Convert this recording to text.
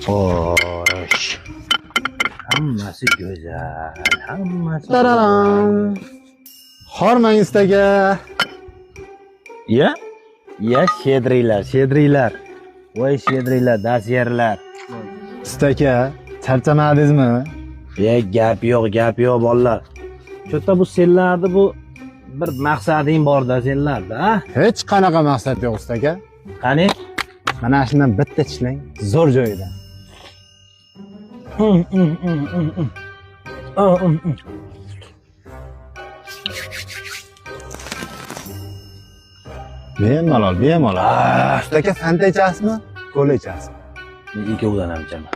Xo'sh. Hammasi go'zal. Hammasi. Tararam. Hormang ustaga. Ya? Ya, shedringlar. Voy shedringlar, dasyerlar. Ustaga, charchamadingizmi? Gap yo'q, bolalar. Cho'ta bu senlarni bu bir maqsading bor-da senlarda, ha? Hech qanaqa maqsad yo'q ustaga. Qani? Mana shundan bitta tishlang, zo'r joyida. Bemalol. Ustaga fanta ichasizmi? Kola ichasizmi? Ikkovidan ham ichaman.